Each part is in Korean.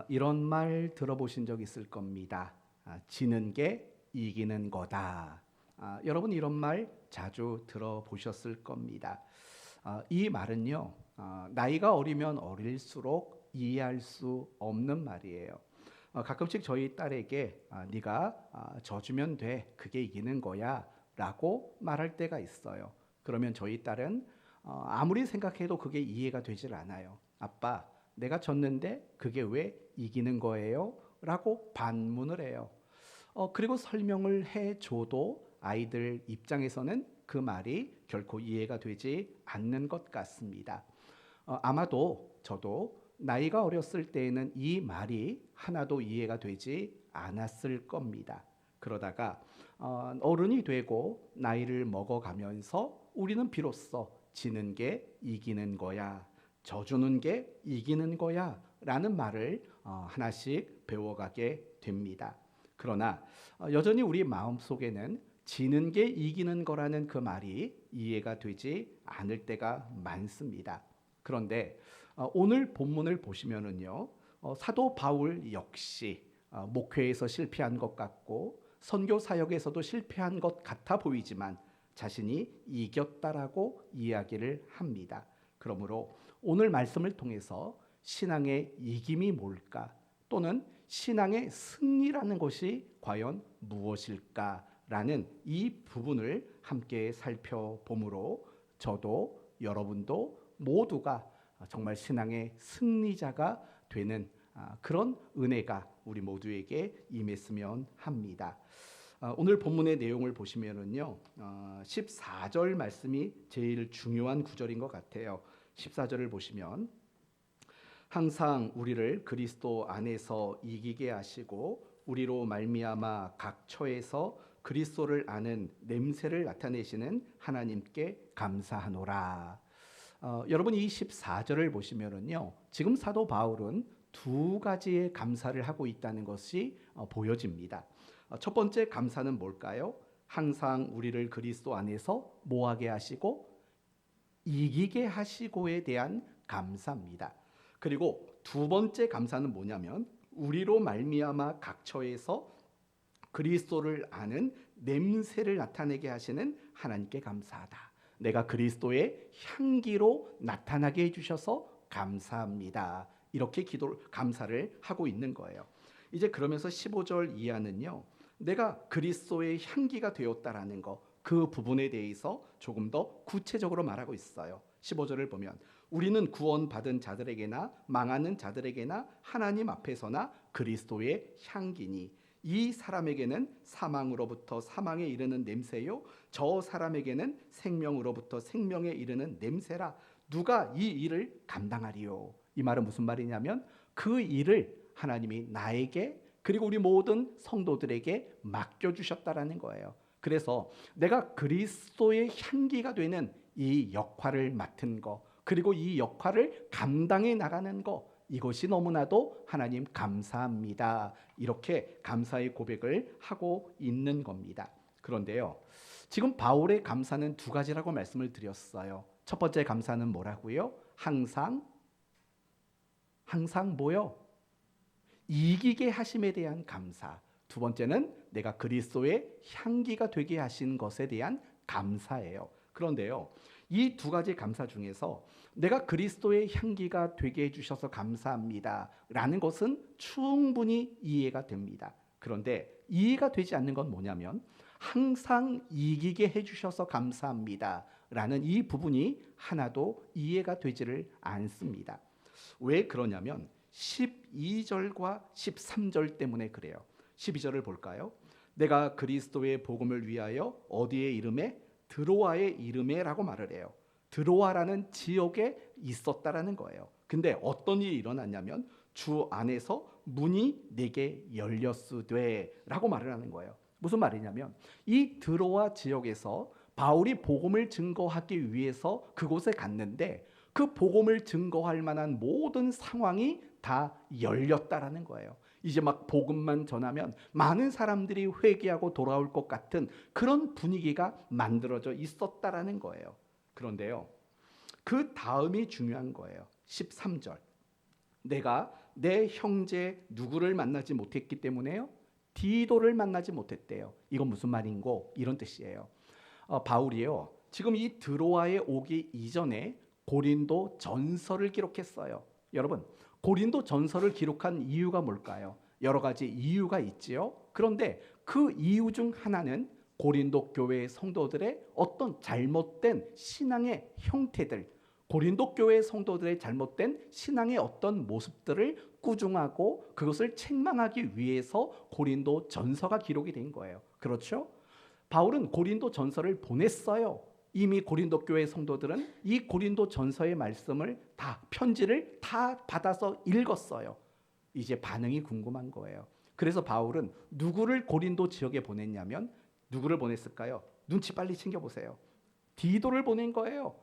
이런 말 들어보신 적 있을 겁니다. 지는 게 이기는 거다. 여러분 이런 말 자주 들어보셨을 겁니다. 이 말은요, 나이가 어리면 어릴수록 이해할 수 없는 말이에요. 가끔씩 저희 딸에게 네가 져주면 돼, 그게 이기는 거야 라고 말할 때가 있어요. 그러면 저희 딸은 아무리 생각해도 그게 이해가 되질 않아요. 아빠, 내가 졌는데 그게 왜 이기는 거예요? 라고 반문을 해요. 그리고 설명을 해줘도 아이들 입장에서는 그 말이 결코 이해가 되지 않는 것 같습니다. 아마도 저도 나이가 어렸을 때에는 이 말이 하나도 이해가 되지 않았을 겁니다. 그러다가 어른이 되고 나이를 먹어가면서 우리는 비로소 지는 게 이기는 거야, 져주는 게 이기는 거야 라는 말을 하나씩 배워가게 됩니다. 그러나 여전히 우리 마음속에는 지는 게 이기는 거라는 그 말이 이해가 되지 않을 때가 많습니다. 그런데 오늘 본문을 보시면은요, 사도 바울 역시 목회에서 실패한 것 같고 선교 사역에서도 실패한 것 같아 보이지만 자신이 이겼다라고 이야기를 합니다. 그러므로 오늘 말씀을 통해서 신앙의 이김이 뭘까? 또는 신앙의 승리라는 것이 과연 무엇일까라는 이 부분을 함께 살펴보므로 저도 여러분도 모두가 정말 신앙의 승리자가 되는 그런 은혜가 우리 모두에게 임했으면 합니다. 오늘 본문의 내용을 보시면은요, 14절 말씀이 제일 중요한 구절인 것 같아요. 14절을 보시면 항상 우리를 그리스도 안에서 이기게 하시고 우리로 말미암아 각 처에서 그리스도를 아는 냄새를 나타내시는 하나님께 감사하노라. 여러분 이 14절을 보시면은요, 지금 사도 바울은 두 가지의 감사를 하고 있다는 것이 보여집니다. 첫 번째 감사는 뭘까요? 항상 우리를 그리스도 안에서 뭐하게 하시고 이기게 하시고에 대한 감사입니다. 그리고 두 번째 감사는 뭐냐면 우리로 말미암아 각 처에서 그리스도를 아는 냄새를 나타내게 하시는 하나님께 감사하다. 내가 그리스도의 향기로 나타나게 해주셔서 감사합니다. 이렇게 감사를 하고 있는 거예요. 이제 그러면서 15절 이하는요, 내가 그리스도의 향기가 되었다라는 거, 그 부분에 대해서 조금 더 구체적으로 말하고 있어요. 15절을 보면 우리는 구원받은 자들에게나 망하는 자들에게나 하나님 앞에서나 그리스도의 향기니 이 사람에게는 사망으로부터 사망에 이르는 냄새요 저 사람에게는 생명으로부터 생명에 이르는 냄새라. 누가 이 일을 감당하리요? 이 말은 무슨 말이냐면 그 일을 하나님이 나에게 그리고 우리 모든 성도들에게 맡겨주셨다라는 거예요. 그래서 내가 그리스도의 향기가 되는 이 역할을 맡은 거, 그리고 이 역할을 감당해 나가는 거, 이것이 너무나도 하나님 감사합니다. 이렇게 감사의 고백을 하고 있는 겁니다. 그런데요, 지금 바울의 감사는 두 가지라고 말씀을 드렸어요. 첫 번째 감사는 뭐라고요? 항상 뭐요? 이기게 하심에 대한 감사. 두 번째는 내가 그리스도의 향기가 되게 하신 것에 대한 감사예요. 그런데요, 이 두 가지 감사 중에서 내가 그리스도의 향기가 되게 해주셔서 감사합니다 라는 것은 충분히 이해가 됩니다. 그런데 이해가 되지 않는 건 뭐냐면 항상 이기게 해주셔서 감사합니다 라는 이 부분이 하나도 이해가 되지를 않습니다. 왜 그러냐면 12절과 13절 때문에 그래요. 12절을 볼까요? 내가 그리스도의 복음을 위하여 어디에 이름에? 드로아의 이름에 라고 말을 해요. 드로아라는 지역에 있었다라는 거예요. 근데 어떤 일이 일어났냐면 주 안에서 문이 내게 열렸으되 라고 말을 하는 거예요. 무슨 말이냐면 이 드로아 지역에서 바울이 복음을 증거하기 위해서 그곳에 갔는데 그 복음을 증거할 만한 모든 상황이 다 열렸다라는 거예요. 이제 막 복음만 전하면 많은 사람들이 회개하고 돌아올 것 같은 그런 분위기가 만들어져 있었다라는 거예요. 그런데요, 그 다음이 중요한 거예요. 13절. 내가 내 형제 누구를 만나지 못했기 때문에요. 디도를 만나지 못했대요. 이건 무슨 말인고? 이런 뜻이에요. 바울이요. 지금 이 드로아에 오기 이전에 고린도 전서를 기록했어요. 여러분, 고린도 전서를 기록한 이유가 뭘까요? 여러 가지 이유가 있지요. 그런데 그 이유 중 하나는 고린도 교회의 성도들의 어떤 잘못된 신앙의 형태들, 고린도 교회의 성도들의 잘못된 신앙의 어떤 모습들을 꾸중하고 그것을 책망하기 위해서 고린도 전서가 기록이 된 거예요. 그렇죠? 바울은 고린도 전서를 보냈어요. 이미 고린도 교회 성도들은 이 고린도 전서의 말씀을 다 편지를 다 받아서 읽었어요. 이제 반응이 궁금한 거예요. 그래서 바울은 누구를 고린도 지역에 보냈냐면 누구를 보냈을까요? 눈치 빨리 챙겨보세요. 디도를 보낸 거예요.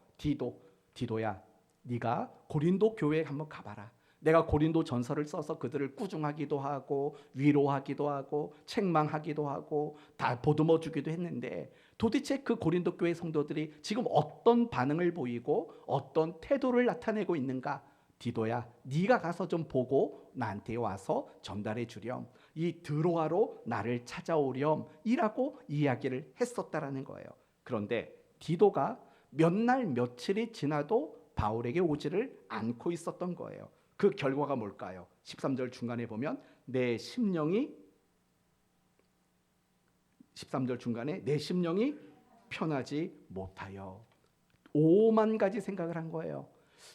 디도야, 네가 고린도 교회에 한번 가봐라. 내가 고린도 전서를 써서 그들을 꾸중하기도 하고 위로하기도 하고 책망하기도 하고 다 보듬어 주기도 했는데 도대체 그 고린도 교회 성도들이 지금 어떤 반응을 보이고 어떤 태도를 나타내고 있는가? 디도야, 네가 가서 좀 보고 나한테 와서 전달해 주렴. 이 드로아로 나를 찾아오렴 이라고 이야기를 했었다라는 거예요. 그런데 디도가 몇 날 며칠이 지나도 바울에게 오지를 않고 있었던 거예요. 그 결과가 뭘까요? 13절 중간에 보면 13절 중간에 내 심령이 편하지 못하여 5만 가지 생각을 한 거예요.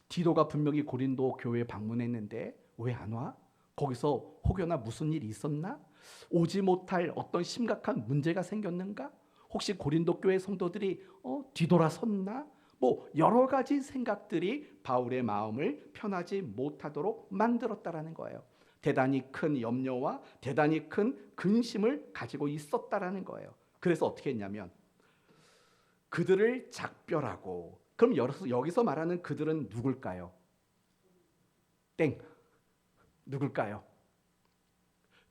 디도가 분명히 고린도 교회에 방문했는데 왜 안 와? 거기서 혹여나 무슨 일이 있었나? 오지 못할 어떤 심각한 문제가 생겼는가? 혹시 고린도 교회 성도들이 뒤돌아섰나? 뭐 여러 가지 생각들이 바울의 마음을 편하지 못하도록 만들었다라는 거예요. 대단히 큰 염려와 대단히 큰 근심을 가지고 있었다라는 거예요. 그래서 어떻게 했냐면 그들을 작별하고, 그럼 여기서 말하는 그들은 누굴까요? 누굴까요?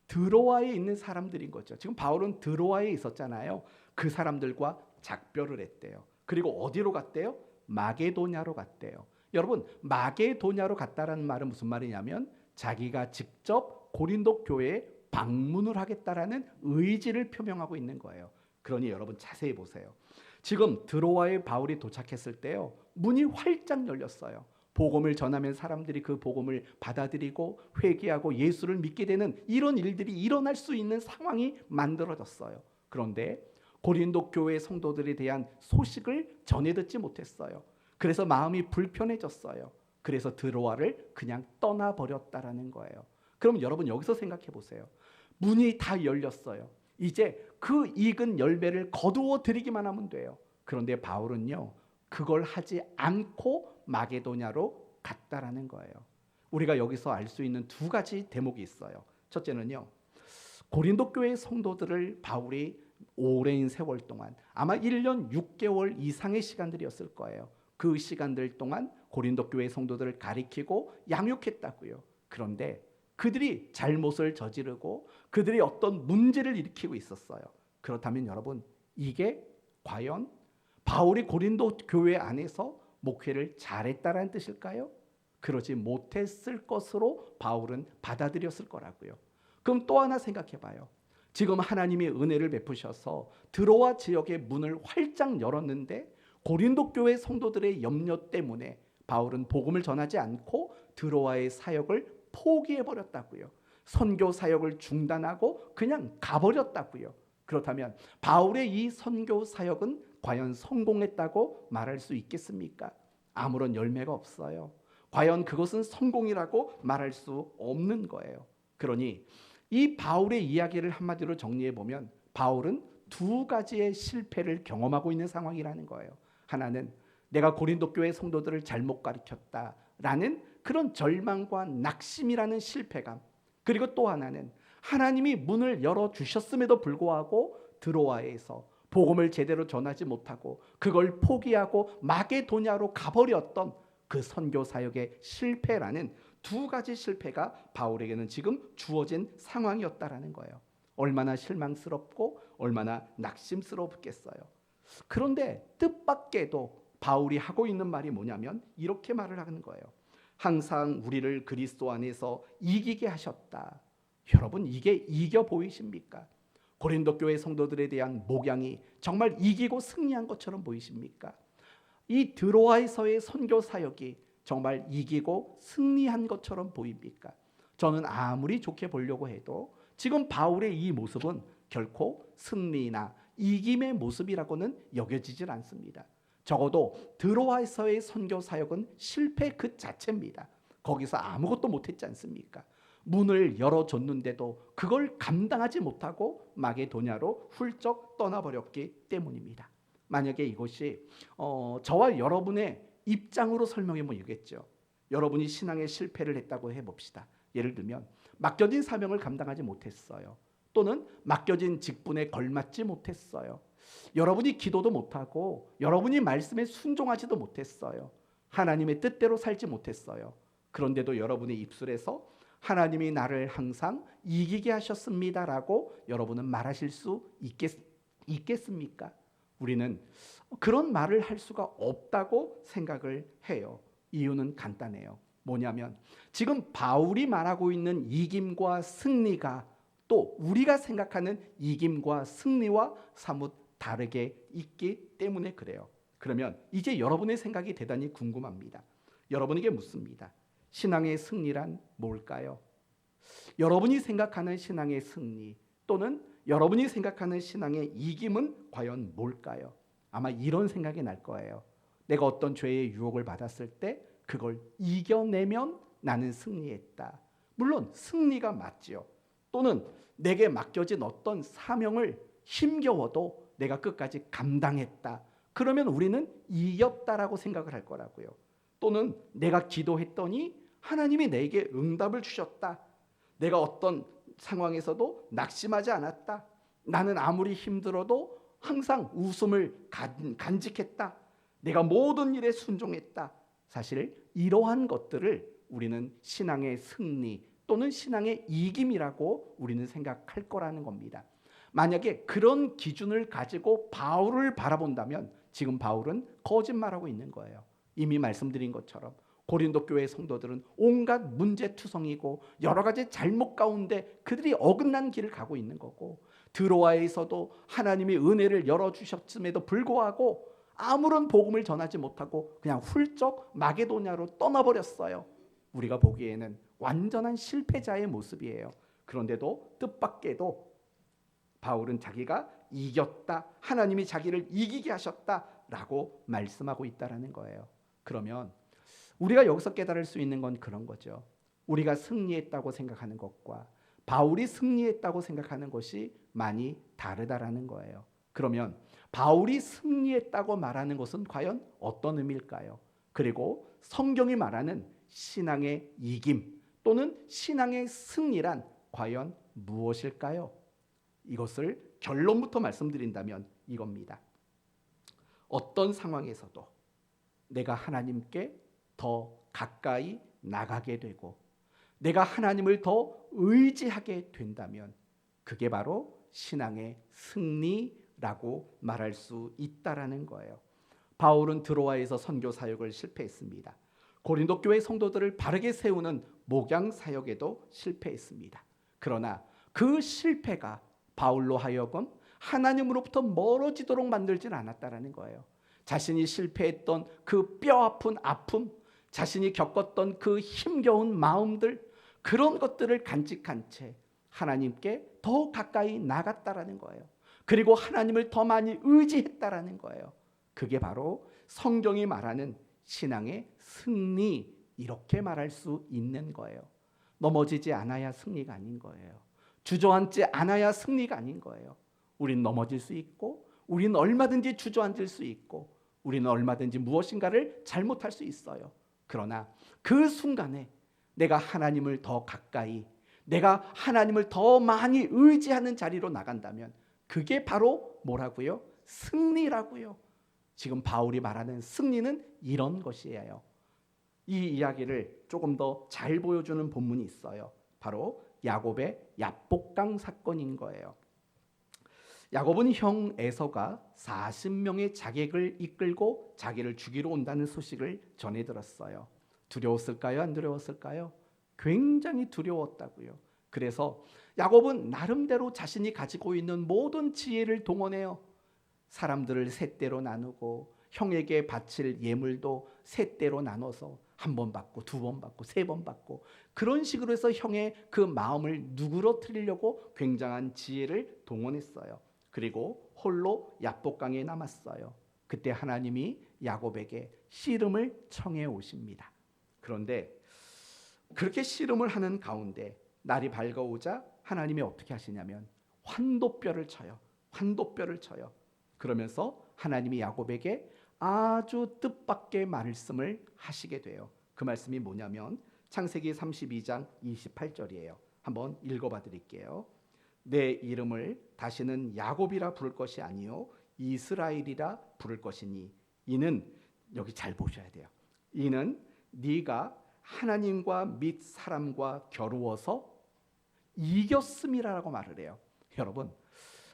드로아에 있는 사람들인 거죠. 지금 바울은 드로아에 있었잖아요. 그 사람들과 작별을 했대요. 그리고 어디로 갔대요? 마게도냐로 갔대요. 여러분, 마게도냐로 갔다라는 말은 무슨 말이냐면 자기가 직접 고린도 교회에 방문을 하겠다라는 의지를 표명하고 있는 거예요. 그러니 여러분 자세히 보세요. 지금 드로아에 바울이 도착했을 때요, 문이 활짝 열렸어요. 복음을 전하면 사람들이 그 복음을 받아들이고 회개하고 예수를 믿게 되는 이런 일들이 일어날 수 있는 상황이 만들어졌어요. 그런데 고린도 교회 성도들에 대한 소식을 전해 듣지 못했어요. 그래서 마음이 불편해졌어요. 그래서 드로아를 그냥 떠나버렸다라는 거예요. 그럼 여러분 여기서 생각해 보세요. 문이 다 열렸어요. 이제 그 익은 열매를 거두어 드리기만 하면 돼요. 그런데 바울은요, 그걸 하지 않고 마게도냐로 갔다라는 거예요. 우리가 여기서 알 수 있는 두 가지 대목이 있어요. 첫째는요, 고린도 교회 성도들을 바울이 오랜 세월 동안, 아마 1년 6개월 이상의 시간들이었을 거예요. 그 시간들 동안 고린도 교회 성도들을 가리키고 양육했다고요. 그런데 그들이 잘못을 저지르고 그들이 어떤 문제를 일으키고 있었어요. 그렇다면 여러분, 이게 과연 바울이 고린도 교회 안에서 목회를 잘했다라는 뜻일까요? 그러지 못했을 것으로 바울은 받아들였을 거라고요. 그럼 또 하나 생각해 봐요. 지금 하나님이 은혜를 베푸셔서 드로아 지역의 문을 활짝 열었는데 고린도 교회 성도들의 염려 때문에 바울은 복음을 전하지 않고 드로아의 사역을 포기해 버렸다고요. 선교 사역을 중단하고 그냥 가버렸다고요. 그렇다면 바울의 이 선교 사역은 과연 성공했다고 말할 수 있겠습니까? 아무런 열매가 없어요. 과연 그것은 성공이라고 말할 수 없는 거예요. 그러니 이 바울의 이야기를 한마디로 정리해 보면 바울은 두 가지의 실패를 경험하고 있는 상황이라는 거예요. 하나는 내가 고린도 교회 성도들을 잘못 가르쳤다라는 그런 절망과 낙심이라는 실패감, 그리고 또 하나는 하나님이 문을 열어주셨음에도 불구하고 드로아에서 복음을 제대로 전하지 못하고 그걸 포기하고 마게도냐로 가버렸던 그 선교 사역의 실패라는 두 가지 실패가 바울에게는 지금 주어진 상황이었다라는 거예요. 얼마나 실망스럽고 얼마나 낙심스럽겠어요. 그런데 뜻밖에도 바울이 하고 있는 말이 뭐냐면 이렇게 말을 하는 거예요. 항상 우리를 그리스도 안에서 이기게 하셨다. 여러분, 이게 이겨 보이십니까? 고린도 교회 성도들에 대한 목양이 정말 이기고 승리한 것처럼 보이십니까? 이 드로아에서의 선교 사역이 정말 이기고 승리한 것처럼 보입니까? 저는 아무리 좋게 보려고 해도 지금 바울의 이 모습은 결코 승리나 이김의 모습이라고는 여겨지질 않습니다. 적어도 드로아에서의 선교 사역은 실패 그 자체입니다. 거기서 아무것도 못했지 않습니까? 문을 열어줬는데도 그걸 감당하지 못하고 마게도냐로 훌쩍 떠나버렸기 때문입니다. 만약에 이것이 저와 여러분의 입장으로 설명해 보겠죠. 여러분이 신앙에 실패를 했다고 해봅시다. 예를 들면 맡겨진 사명을 감당하지 못했어요. 또는 맡겨진 직분에 걸맞지 못했어요. 여러분이 기도도 못하고 여러분이 말씀에 순종하지도 못했어요. 하나님의 뜻대로 살지 못했어요. 그런데도 여러분의 입술에서 하나님이 나를 항상 이기게 하셨습니다라고 여러분은 말하실 수 있겠습니까? 우리는 그런 말을 할 수가 없다고 생각을 해요. 이유는 간단해요. 뭐냐면 지금 바울이 말하고 있는 이김과 승리가 또 우리가 생각하는 이김과 승리와 사뭇 다르게 있기 때문에 그래요. 그러면 이제 여러분의 생각이 대단히 궁금합니다. 여러분에게 묻습니다. 신앙의 승리란 뭘까요? 여러분이 생각하는 신앙의 승리 또는 여러분이 생각하는 신앙의 이김은 과연 뭘까요? 아마 이런 생각이 날 거예요. 내가 어떤 죄의 유혹을 받았을 때 그걸 이겨내면 나는 승리했다. 물론 승리가 맞지요. 또는 내게 맡겨진 어떤 사명을 힘겨워도 내가 끝까지 감당했다. 그러면 우리는 이겼다라고 생각을 할 거라고요. 또는 내가 기도했더니 하나님이 내게 응답을 주셨다. 내가 어떤 상황에서도 낙심하지 않았다. 나는 아무리 힘들어도 항상 웃음을 간직했다. 내가 모든 일에 순종했다. 사실 이러한 것들을 우리는 신앙의 승리 또는 신앙의 이김이라고 우리는 생각할 거라는 겁니다. 만약에 그런 기준을 가지고 바울을 바라본다면 지금 바울은 거짓말하고 있는 거예요. 이미 말씀드린 것처럼 고린도 교회 성도들은 온갖 문제투성이고 여러 가지 잘못 가운데 그들이 어긋난 길을 가고 있는 거고, 드로아에서도 하나님이 은혜를 열어주셨음에도 불구하고 아무런 복음을 전하지 못하고 그냥 훌쩍 마게도냐로 떠나버렸어요. 우리가 보기에는 완전한 실패자의 모습이에요. 그런데도 뜻밖에도 바울은 자기가 이겼다, 하나님이 자기를 이기게 하셨다라고 말씀하고 있다라는 거예요. 그러면 우리가 여기서 깨달을 수 있는 건 그런 거죠. 우리가 승리했다고 생각하는 것과 바울이 승리했다고 생각하는 것이 많이 다르다라는 거예요. 그러면 바울이 승리했다고 말하는 것은 과연 어떤 의미일까요? 그리고 성경이 말하는 신앙의 이김 또는 신앙의 승리란 과연 무엇일까요? 이것을 결론부터 말씀드린다면 이겁니다. 어떤 상황에서도 내가 하나님께 더 가까이 나가게 되고 내가 하나님을 더 의지하게 된다면 그게 바로 신앙의 승리라고 말할 수 있다라는 거예요. 바울은 드로아에서 선교 사역을 실패했습니다. 고린도 교회 성도들을 바르게 세우는 목양 사역에도 실패했습니다. 그러나 그 실패가 바울로 하여금 하나님으로부터 멀어지도록 만들지는 않았다라는 거예요. 자신이 실패했던 그 뼈아픈 아픔, 자신이 겪었던 그 힘겨운 마음들, 그런 것들을 간직한 채 하나님께 더 가까이 나갔다라는 거예요. 그리고 하나님을 더 많이 의지했다라는 거예요. 그게 바로 성경이 말하는 신앙의 승리, 이렇게 말할 수 있는 거예요. 넘어지지 않아야 승리가 아닌 거예요. 주저앉지 않아야 승리가 아닌 거예요. 우린 넘어질 수 있고 우리는 얼마든지 주저앉을 수 있고 우리는 얼마든지 무엇인가를 잘못할 수 있어요. 그러나 그 순간에 내가 하나님을 더 가까이, 내가 하나님을 더 많이 의지하는 자리로 나간다면 그게 바로 뭐라고요? 승리라고요. 지금 바울이 말하는 승리는 이런 것이에요. 이 이야기를 조금 더 잘 보여주는 본문이 있어요. 바로 야곱의 야복강 사건인 거예요. 야곱은 형 에서가 40명의 자객을 이끌고 자기를 죽이러 온다는 소식을 전해 들었어요. 두려웠을까요? 안 두려웠을까요? 굉장히 두려웠다고요. 그래서 야곱은 나름대로 자신이 가지고 있는 모든 지혜를 동원해요. 사람들을 셋대로 나누고 형에게 바칠 예물도 셋대로 나눠서 한 번 받고 두 번 받고 세 번 받고 그런 식으로 해서 형의 그 마음을 누그러뜨리려고 굉장한 지혜를 동원했어요. 그리고 홀로 야복강에 남았어요. 그때 하나님이 야곱에게 씨름을 청해 오십니다. 그런데 그렇게 씨름을 하는 가운데 날이 밝아오자 하나님이 어떻게 하시냐면 환도뼈를 쳐요. 환도뼈를 쳐요. 그러면서 하나님이 야곱에게 아주 뜻밖의 말씀을 하시게 돼요. 그 말씀이 뭐냐면 창세기 32장 28절이에요. 한번 읽어봐 드릴게요. 내 이름을 다시는 야곱이라 부를 것이 아니요 이스라엘이라 부를 것이니 이는 여기 잘 보셔야 돼요. 이는 네가 하나님과 및 사람과 겨루어서 이겼음이라고 말을 해요. 여러분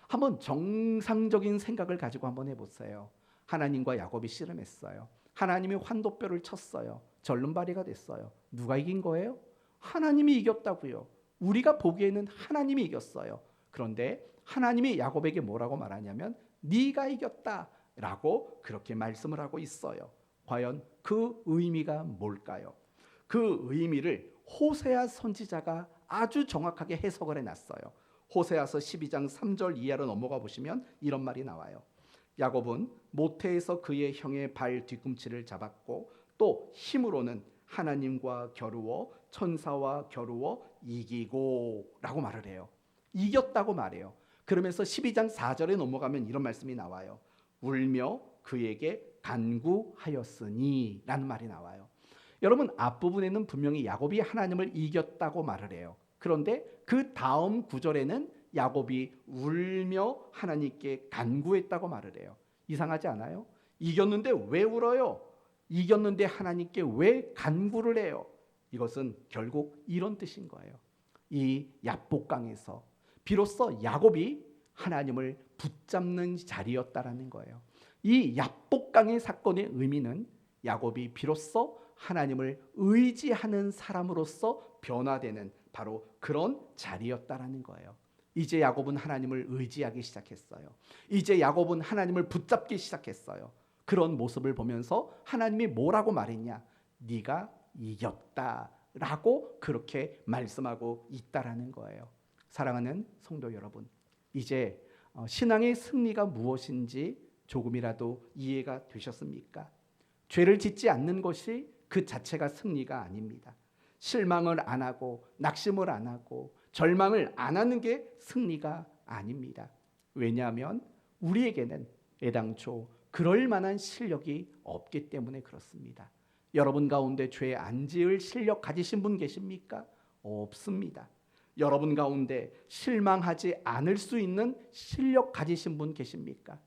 한번 정상적인 생각을 가지고 한번 해보세요. 하나님과 야곱이 씨름했어요. 하나님이 환도뼈를 쳤어요. 절름발이가 됐어요. 누가 이긴 거예요? 하나님이 이겼다고요. 우리가 보기에는 하나님이 이겼어요. 그런데 하나님이 야곱에게 뭐라고 말하냐면 네가 이겼다라고 그렇게 말씀을 하고 있어요. 과연 그 의미가 뭘까요? 그 의미를 호세아 선지자가 아주 정확하게 해석을 해놨어요. 호세아서 12장 3절 이하로 넘어가 보시면 이런 말이 나와요. 야곱은 모태에서 그의 형의 발 뒤꿈치를 잡았고 또 힘으로는 하나님과 겨루어 천사와 겨루어 이기고 라고 말을 해요. 이겼다고 말해요. 그러면서 12장 4절에 넘어가면 이런 말씀이 나와요. 울며 그에게 간구하였으니 라는 말이 나와요. 여러분 앞부분에는 분명히 야곱이 하나님을 이겼다고 말을 해요. 그런데 그 다음 구절에는 야곱이 울며 하나님께 간구했다고 말을 해요. 이상하지 않아요? 이겼는데 왜 울어요? 이겼는데 하나님께 왜 간구를 해요? 이것은 결국 이런 뜻인 거예요. 이 야복강에서 비로소 야곱이 하나님을 붙잡는 자리였다라는 거예요. 이 야복강의 사건의 의미는 야곱이 비로소 하나님을 의지하는 사람으로서 변화되는 바로 그런 자리였다라는 거예요. 이제 야곱은 하나님을 의지하기 시작했어요. 이제 야곱은 하나님을 붙잡기 시작했어요. 그런 모습을 보면서 하나님이 뭐라고 말했냐? 네가 이겼다라고 그렇게 말씀하고 있다라는 거예요. 사랑하는 성도 여러분, 이제 신앙의 승리가 무엇인지 조금이라도 이해가 되셨습니까? 죄를 짓지 않는 것이 그 자체가 승리가 아닙니다. 실망을 안 하고 낙심을 안 하고 절망을 안 하는 게 승리가 아닙니다. 왜냐하면 우리에게는 애당초 그럴 만한 실력이 없기 때문에 그렇습니다. 여러분 가운데 죄 안 지을 실력 가지신 분 계십니까? 없습니다. 여러분 가운데 실망하지 않을 수 있는 실력 가지신 분 계십니까?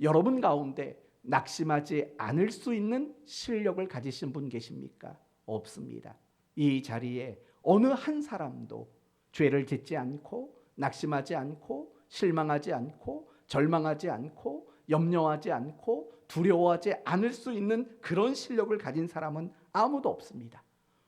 여러분 가운데 낙심하지 않을 수 있는 실력을 가지신 분 계십니까? 없습니다. 이 자리에 어느 한 사람도 죄를 짓지 않고 낙심하지 않고 실망하지 않고 절망하지 않고 염려하지 않고 두려워하지 않을 수 있는 그런 실력을 가진 사람은 아무도 없습니다.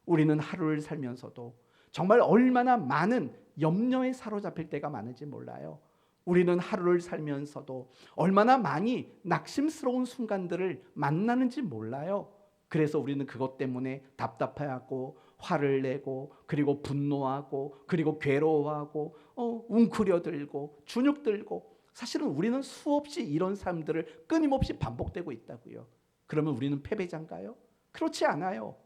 우리는 하루를 살면서도 정말 얼마나 많은 염려에 사로잡힐 때가 많은지 몰라요. 우리는 하루를 살면서도 얼마나 많이 낙심스러운 순간들을 만나는지 몰라요. 그래서 우리는 그것 때문에 답답해하고 화를 내고 그리고 분노하고 그리고 괴로워하고 웅크려들고 주눅들고 사실은 우리는 수없이 이런 삶들을 끊임없이 반복되고 있다고요. 그러면 우리는 패배자인가요? 그렇지 않아요.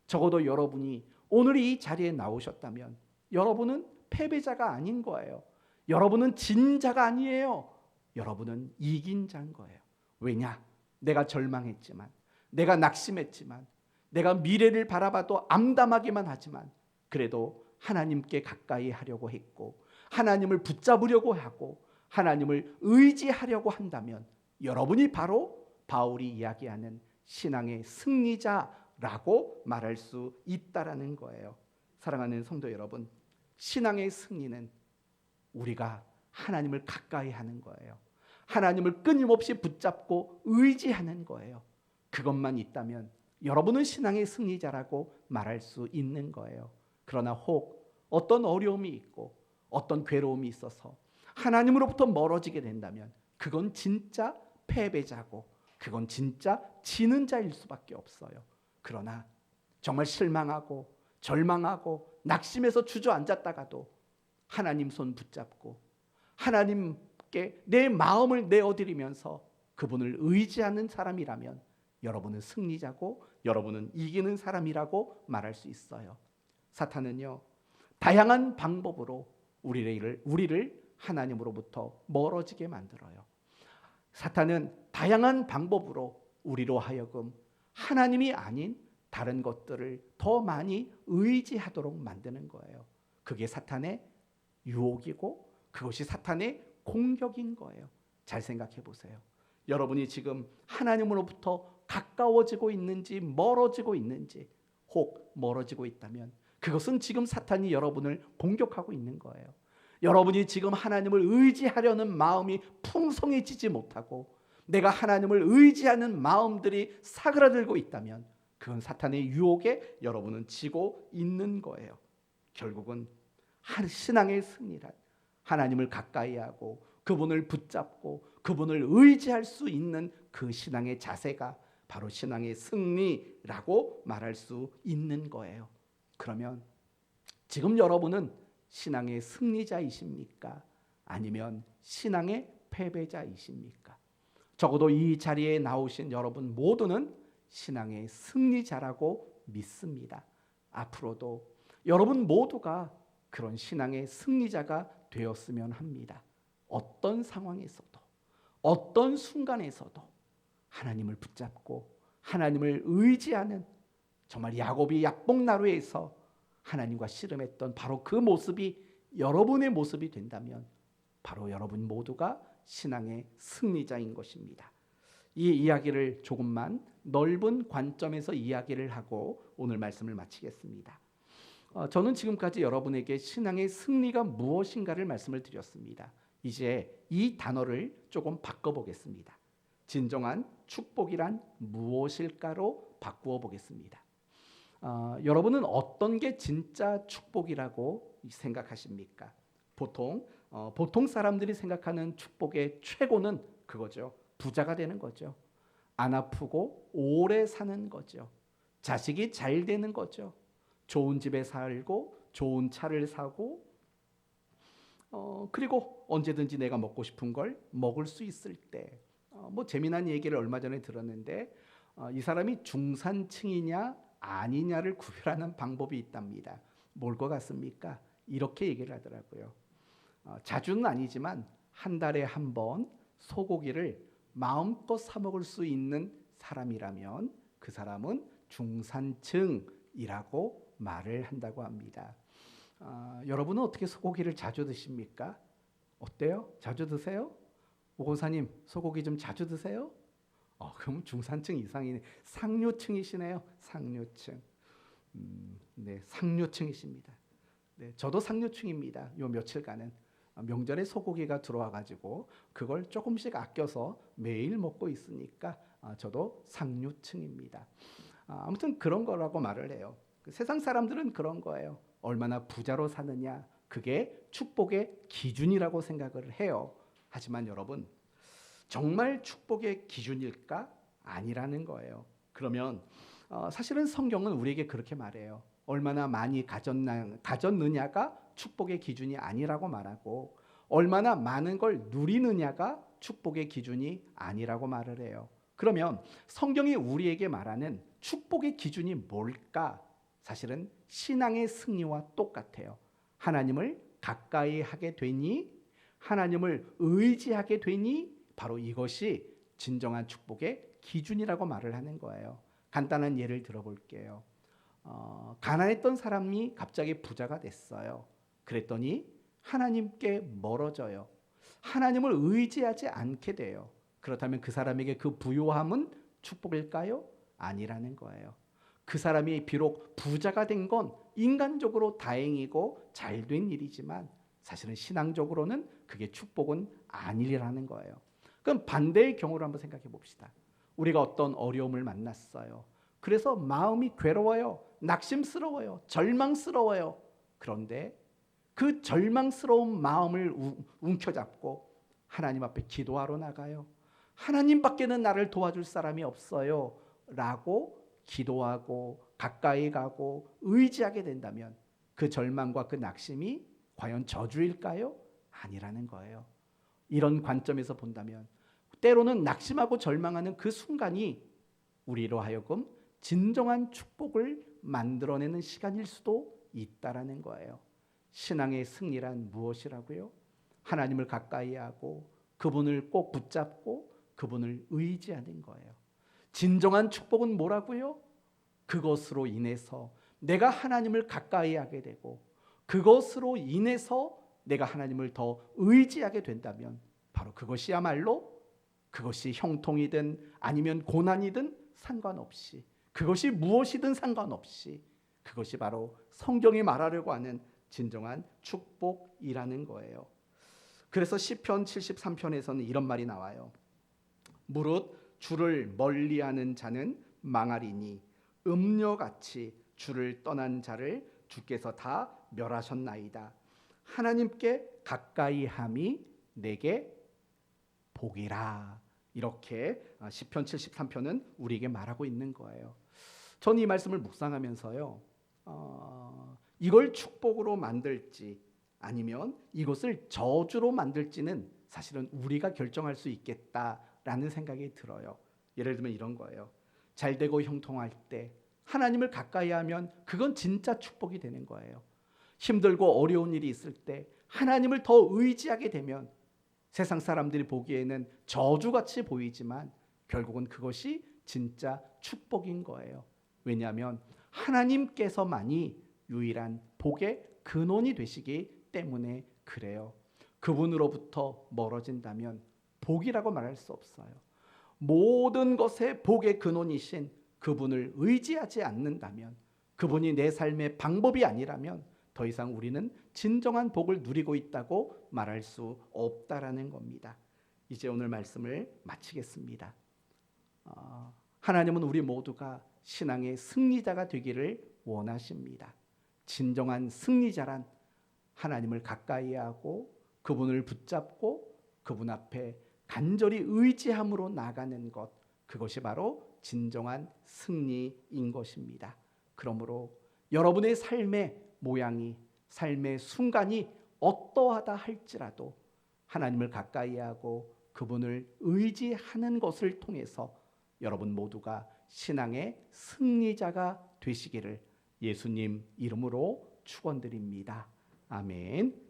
적어도 여러분이 오늘 이 자리에 나오셨다면 여러분은 패배자가 아닌 거예요. 여러분은 진 자가 아니에요. 여러분은 이긴 자인 거예요. 왜냐? 내가 절망했지만 내가 낙심했지만 내가 미래를 바라봐도 암담하기만 하지만 그래도 하나님께 가까이 하려고 했고 하나님을 붙잡으려고 하고 하나님을 의지하려고 한다면 여러분이 바로 바울이 이야기하는 신앙의 승리자라고 말할 수 있다라는 거예요. 사랑하는 성도 여러분, 신앙의 승리는 우리가 하나님을 가까이 하는 거예요. 하나님을 끊임없이 붙잡고 의지하는 거예요. 그것만 있다면 여러분은 신앙의 승리자라고 말할 수 있는 거예요. 그러나 혹 어떤 어려움이 있고 어떤 괴로움이 있어서 하나님으로부터 멀어지게 된다면 그건 진짜 패배자고 그건 진짜 지는 자일 수밖에 없어요. 그러나 정말 실망하고 절망하고 낙심해서 주저앉았다가도 하나님 손 붙잡고 하나님께 내 마음을 내어드리면서 그분을 의지하는 사람이라면 여러분은 승리자고 여러분은 이기는 사람이라고 말할 수 있어요. 사탄은요, 다양한 방법으로 우리를 하나님으로부터 멀어지게 만들어요. 사탄은 다양한 방법으로 우리로 하여금 하나님이 아닌 다른 것들을 더 많이 의지하도록 만드는 거예요. 그게 사탄의 유혹이고 그것이 사탄의 공격인 거예요. 잘 생각해 보세요. 여러분이 지금 하나님으로부터 가까워지고 있는지 멀어지고 있는지, 혹 멀어지고 있다면 그것은 지금 사탄이 여러분을 공격하고 있는 거예요. 여러분이 지금 하나님을 의지하려는 마음이 풍성해지지 못하고 내가 하나님을 의지하는 마음들이 사그라들고 있다면 그건 사탄의 유혹에 여러분은 지고 있는 거예요. 결국은 신앙의 승리란 하나님을 가까이 하고 그분을 붙잡고 그분을 의지할 수 있는 그 신앙의 자세가 바로 신앙의 승리라고 말할 수 있는 거예요. 그러면 지금 여러분은 신앙의 승리자이십니까? 아니면 신앙의 패배자이십니까? 적어도 이 자리에 나오신 여러분 모두는 신앙의 승리자라고 믿습니다. 앞으로도 여러분 모두가 그런 신앙의 승리자가 되었으면 합니다. 어떤 상황에서도 어떤 순간에서도 하나님을 붙잡고 하나님을 의지하는 정말 야곱이 약복나루에서 하나님과 씨름했던 바로 그 모습이 여러분의 모습이 된다면 바로 여러분 모두가 신앙의 승리자인 것입니다. 이 이야기를 조금만 넓은 관점에서 이야기를 하고 오늘 말씀을 마치겠습니다. 저는 지금까지 여러분에게 신앙의 승리가 무엇인가를 말씀을 드렸습니다. 이제 이 단어를 조금 바꿔보겠습니다. 진정한 축복이란 무엇일까로 바꾸어 보겠습니다. 여러분은 어떤 게 진짜 축복이라고 생각하십니까? 보통 사람들이 생각하는 축복의 최고는 그거죠. 부자가 되는 거죠. 안 아프고 오래 사는 거죠. 자식이 잘 되는 거죠. 좋은 집에 살고 좋은 차를 사고 그리고 언제든지 내가 먹고 싶은 걸 먹을 수 있을 때 재미난 얘기를 얼마 전에 들었는데 이 사람이 중산층이냐 아니냐를 구별하는 방법이 있답니다. 뭘 것 같습니까? 이렇게 얘기를 하더라고요. 자주는 아니지만 한 달에 한 번 소고기를 마음껏 사 먹을 수 있는 사람이라면 그 사람은 중산층이라고 말을 한다고 합니다. 여러분은 어떻게 소고기를 자주 드십니까? 어때요? 자주 드세요? 오건사님 소고기 좀 자주 드세요? 그럼 중산층 이상이네. 상류층이시네요. 상류층. 네, 상류층이십니다. 네, 저도 상류층입니다. 요 며칠간은 명절에 소고기가 들어와가지고 그걸 조금씩 아껴서 매일 먹고 있으니까 저도 상류층입니다. 아무튼 그런 거라고 말을 해요. 세상 사람들은 그런 거예요. 얼마나 부자로 사느냐 그게 축복의 기준이라고 생각을 해요. 하지만 여러분 정말 축복의 기준일까? 아니라는 거예요. 그러면 사실은 성경은 우리에게 그렇게 말해요. 얼마나 많이 가졌느냐가 축복의 기준이 아니라고 말하고 얼마나 많은 걸 누리느냐가 축복의 기준이 아니라고 말을 해요. 그러면 성경이 우리에게 말하는 축복의 기준이 뭘까? 사실은 신앙의 승리와 똑같아요. 하나님을 가까이 하게 되니 하나님을 의지하게 되니 바로 이것이 진정한 축복의 기준이라고 말을 하는 거예요. 간단한 예를 들어볼게요. 가난했던 사람이 갑자기 부자가 됐어요. 그랬더니 하나님께 멀어져요. 하나님을 의지하지 않게 돼요. 그렇다면 그 사람에게 그 부요함은 축복일까요? 아니라는 거예요. 그 사람이 비록 부자가 된 건 인간적으로 다행이고 잘된 일이지만 사실은 신앙적으로는 그게 축복은 아니라는 거예요. 그럼 반대의 경우를 한번 생각해 봅시다. 우리가 어떤 어려움을 만났어요. 그래서 마음이 괴로워요. 낙심스러워요. 절망스러워요. 그런데 그 절망스러운 마음을 움켜잡고 하나님 앞에 기도하러 나가요. 하나님밖에는 나를 도와줄 사람이 없어요 라고 기도하고 가까이 가고 의지하게 된다면 그 절망과 그 낙심이 과연 저주일까요? 아니라는 거예요. 이런 관점에서 본다면 때로는 낙심하고 절망하는 그 순간이 우리로 하여금 진정한 축복을 만들어내는 시간일 수도 있다라는 거예요. 신앙의 승리란 무엇이라고요? 하나님을 가까이 하고 그분을 꼭 붙잡고 그분을 의지하는 거예요. 진정한 축복은 뭐라고요? 그것으로 인해서 내가 하나님을 가까이 하게 되고 그것으로 인해서 내가 하나님을 더 의지하게 된다면 바로 그것이야말로 그것이 형통이든 아니면 고난이든 상관없이 그것이 무엇이든 상관없이 그것이 바로 성경이 말하려고 하는 진정한 축복이라는 거예요. 그래서 시편 73편에서는 이런 말이 나와요. 무릇 주를 멀리하는 자는 망하리니 음녀같이 주를 떠난 자를 주께서 다 멸하셨나이다. 하나님께 가까이 함이 내게 복이라. 이렇게 시편 73편은 우리에게 말하고 있는 거예요. 저는 이 말씀을 묵상하면서요. 이걸 축복으로 만들지 아니면 이것을 저주로 만들지는 사실은 우리가 결정할 수 있겠다라는 생각이 들어요. 예를 들면 이런 거예요. 잘되고 형통할 때 하나님을 가까이 하면 그건 진짜 축복이 되는 거예요. 힘들고 어려운 일이 있을 때 하나님을 더 의지하게 되면 세상 사람들이 보기에는 저주같이 보이지만 결국은 그것이 진짜 축복인 거예요. 왜냐하면 하나님께서만이 유일한 복의 근원이 되시기 때문에 그래요. 그분으로부터 멀어진다면 복이라고 말할 수 없어요. 모든 것의 복의 근원이신 그분을 의지하지 않는다면, 그분이 내 삶의 방법이 아니라면 더 이상 우리는 진정한 복을 누리고 있다고 말할 수 없다라는 겁니다. 이제 오늘 말씀을 마치겠습니다. 하나님은 우리 모두가 신앙의 승리자가 되기를 원하십니다. 진정한 승리자란 하나님을 가까이 하고 그분을 붙잡고 그분 앞에 간절히 의지함으로 나가는 것, 그것이 바로 진정한 승리인 것입니다. 그러므로 여러분의 삶의 모양이, 삶의 순간이 어떠하다 할지라도 하나님을 가까이 하고 그분을 의지하는 것을 통해서 여러분 모두가 신앙의 승리자가 되시기를 예수님 이름으로 축원드립니다. 아멘.